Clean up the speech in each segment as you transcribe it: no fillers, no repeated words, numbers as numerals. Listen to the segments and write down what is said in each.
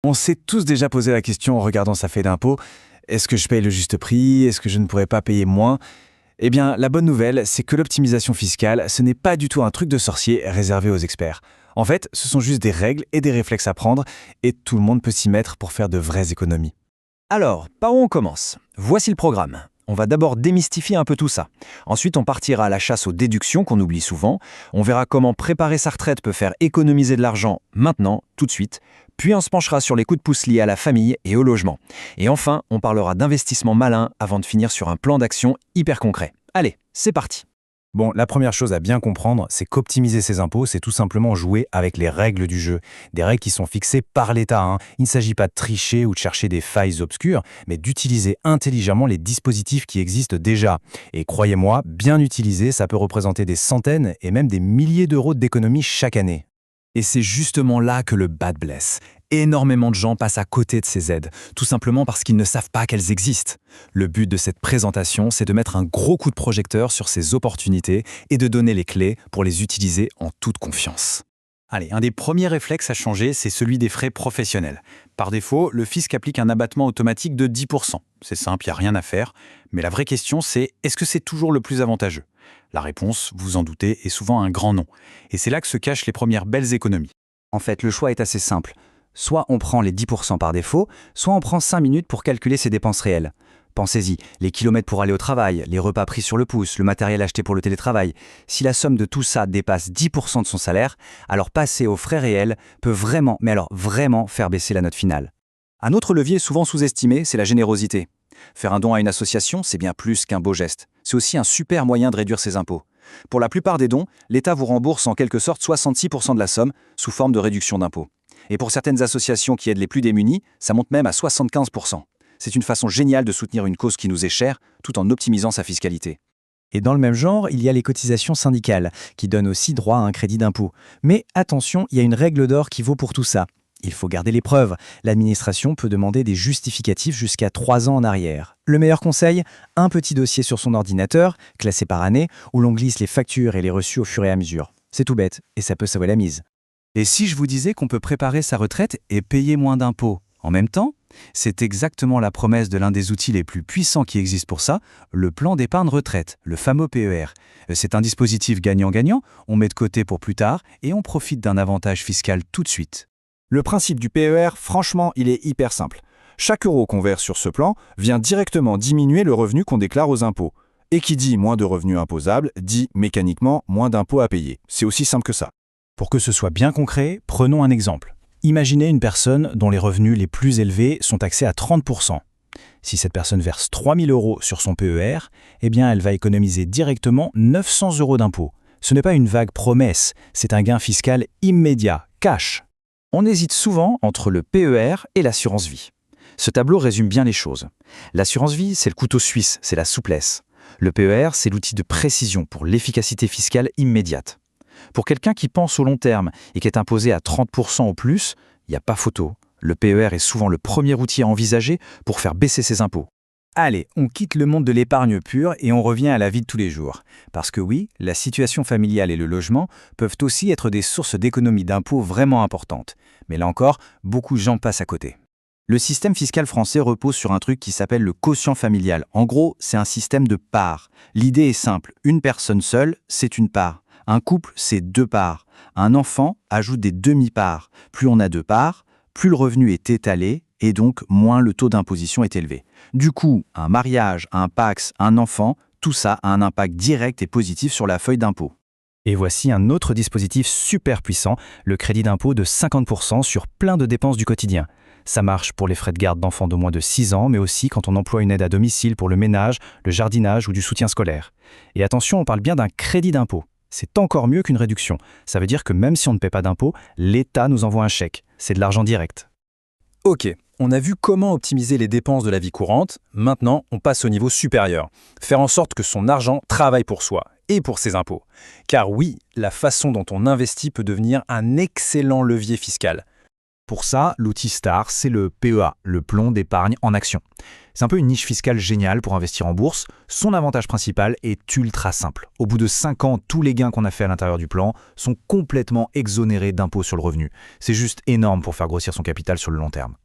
On s'est tous déjà posé la question en regardant sa feuille d'impôt. Est-ce que je paye le juste prix? Est-ce que je ne pourrais pas payer moins? Eh bien, la bonne nouvelle, c'est que l'optimisation fiscale, ce n'est pas du tout un truc de sorcier réservé aux experts. En fait, ce sont juste des règles et des réflexes à prendre, et tout le monde peut s'y mettre pour faire de vraies économies. Alors, par où on commence? Voici le programme. On va d'abord démystifier un peu tout ça. Ensuite, on partira à la chasse aux déductions qu'on oublie souvent. On verra comment préparer sa retraite peut faire économiser de l'argent maintenant, tout de suite. Puis on se penchera sur les coups de pouce liés à la famille et au logement. Et enfin, on parlera d'investissement malin avant de finir sur un plan d'action hyper concret. Allez, c'est parti! Bon, la première chose à bien comprendre, c'est qu'optimiser ses impôts, c'est tout simplement jouer avec les règles du jeu. Des règles qui sont fixées par l'État. Il ne s'agit pas de tricher ou de chercher des failles obscures, mais d'utiliser intelligemment les dispositifs qui existent déjà. Et croyez-moi, bien utilisés, ça peut représenter des centaines et même des milliers d'euros d'économies chaque année. Et c'est justement là que le bad blesse. Énormément de gens passent à côté de ces aides, tout simplement parce qu'ils ne savent pas qu'elles existent. Le but de cette présentation, c'est de mettre un gros coup de projecteur sur ces opportunités et de donner les clés pour les utiliser en toute confiance. Allez, un des premiers réflexes à changer, c'est celui des frais professionnels. Par défaut, le fisc applique un abattement automatique de 10%. C'est simple, il n'y a rien à faire. Mais la vraie question, c'est est-ce que c'est toujours le plus avantageux? La réponse, vous en doutez, est souvent un grand non. Et c'est là que se cachent les premières belles économies. En fait, le choix est assez simple. Soit on prend les 10% par défaut, soit on prend 5 minutes pour calculer ses dépenses réelles. Pensez-y, les kilomètres pour aller au travail, les repas pris sur le pouce, le matériel acheté pour le télétravail. Si la somme de tout ça dépasse 10% de son salaire, alors passer aux frais réels peut vraiment, mais alors vraiment faire baisser la note finale. Un autre levier souvent sous-estimé, c'est la générosité. Faire un don à une association, c'est bien plus qu'un beau geste. C'est aussi un super moyen de réduire ses impôts. Pour la plupart des dons, l'État vous rembourse en quelque sorte 66% de la somme sous forme de réduction d'impôts. Et pour certaines associations qui aident les plus démunis, ça monte même à 75%. C'est une façon géniale de soutenir une cause qui nous est chère, tout en optimisant sa fiscalité. Et dans le même genre, il y a les cotisations syndicales, qui donnent aussi droit à un crédit d'impôt. Mais attention, il y a une règle d'or qui vaut pour tout ça. Il faut garder les preuves. L'administration peut demander des justificatifs jusqu'à 3 ans en arrière. Le meilleur conseil, un petit dossier sur son ordinateur, classé par année, où l'on glisse les factures et les reçus au fur et à mesure. C'est tout bête, et ça peut sauver la mise. Et si je vous disais qu'on peut préparer sa retraite et payer moins d'impôts en même temps? C'est exactement la promesse de l'un des outils les plus puissants qui existent pour ça, le plan d'épargne retraite, le fameux PER. C'est un dispositif gagnant-gagnant, on met de côté pour plus tard et on profite d'un avantage fiscal tout de suite. Le principe du PER, franchement, il est hyper simple. Chaque euro qu'on verse sur ce plan vient directement diminuer le revenu qu'on déclare aux impôts. Et qui dit moins de revenus imposables, dit mécaniquement moins d'impôts à payer. C'est aussi simple que ça. Pour que ce soit bien concret, prenons un exemple. Imaginez une personne dont les revenus les plus élevés sont taxés à 30%. Si cette personne verse 3 000 euros sur son PER, eh bien elle va économiser directement 900 euros d'impôts. Ce n'est pas une vague promesse, c'est un gain fiscal immédiat, cash. On hésite souvent entre le PER et l'assurance vie. Ce tableau résume bien les choses. L'assurance vie, c'est le couteau suisse, c'est la souplesse. Le PER, c'est l'outil de précision pour l'efficacité fiscale immédiate. Pour quelqu'un qui pense au long terme et qui est imposé à 30% au plus, il n'y a pas photo. Le PER est souvent le premier outil à envisager pour faire baisser ses impôts. Allez, on quitte le monde de l'épargne pure et on revient à la vie de tous les jours. Parce que oui, la situation familiale et le logement peuvent aussi être des sources d'économies d'impôts vraiment importantes. Mais là encore, beaucoup de gens passent à côté. Le système fiscal français repose sur un truc qui s'appelle le quotient familial. En gros, c'est un système de parts. L'idée est simple, une personne seule, c'est une part. Un couple, c'est 2 parts. Un enfant ajoute des demi-parts. Plus on a 2 parts, plus le revenu est étalé et donc moins le taux d'imposition est élevé. Du coup, un mariage, un PACS, un enfant, tout ça a un impact direct et positif sur la feuille d'impôt. Et voici un autre dispositif super puissant, le crédit d'impôt de 50% sur plein de dépenses du quotidien. Ça marche pour les frais de garde d'enfants de moins de 6 ans, mais aussi quand on emploie une aide à domicile pour le ménage, le jardinage ou du soutien scolaire. Et attention, on parle bien d'un crédit d'impôt. C'est encore mieux qu'une réduction. Ça veut dire que même si on ne paie pas d'impôt, l'État nous envoie un chèque. C'est de l'argent direct. Ok, on a vu comment optimiser les dépenses de la vie courante. Maintenant, on passe au niveau supérieur. Faire en sorte que son argent travaille pour soi et pour ses impôts. Car oui, la façon dont on investit peut devenir un excellent levier fiscal. Pour ça, l'outil star, c'est le PEA, le plan d'épargne en action. C'est un peu une niche fiscale géniale pour investir en bourse. Son avantage principal est ultra simple. Au bout de 5 ans, tous les gains qu'on a fait à l'intérieur du plan sont complètement exonérés d'impôts sur le revenu. C'est juste énorme pour faire grossir son capital sur le long terme.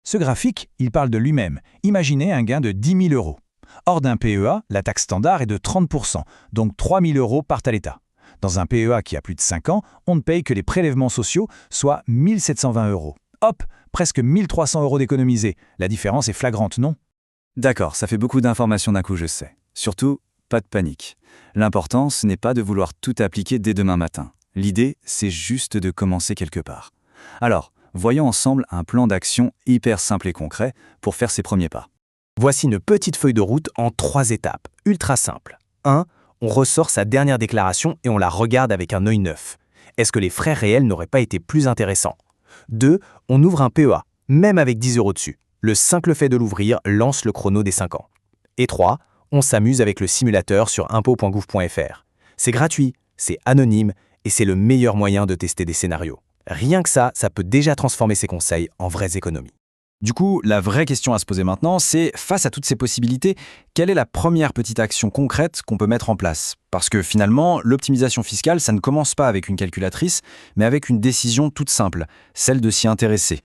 Ce graphique, il parle de lui-même. Imaginez un gain de 10 000 euros. Hors d'un PEA, la taxe standard est de 30%, donc 3 000 euros partent à l'État. Dans un PEA qui a plus de 5 ans, on ne paye que les prélèvements sociaux, soit 1 720 euros. Hop, presque 1 300 euros d'économisés. La différence est flagrante, non? D'accord, ça fait beaucoup d'informations d'un coup, je sais. Surtout, pas de panique. L'important, ce n'est pas de vouloir tout appliquer dès demain matin. L'idée, c'est juste de commencer quelque part. Alors, voyons ensemble un plan d'action hyper simple et concret pour faire ses premiers pas. Voici une petite feuille de route en 3 étapes, ultra simple. 1. On ressort sa dernière déclaration et on la regarde avec un œil neuf. Est-ce que les frais réels n'auraient pas été plus intéressants? 2. On ouvre un PEA, même avec 10 euros dessus. Le simple fait de l'ouvrir lance le chrono des 5 ans. Et 3. On s'amuse avec le simulateur sur impôts.gouv.fr. C'est gratuit, c'est anonyme et c'est le meilleur moyen de tester des scénarios. Rien que ça peut déjà transformer ses conseils en vraies économies. Du coup, la vraie question à se poser maintenant, c'est, face à toutes ces possibilités, quelle est la première petite action concrète qu'on peut mettre en place? Parce que finalement, l'optimisation fiscale, ça ne commence pas avec une calculatrice, mais avec une décision toute simple, celle de s'y intéresser.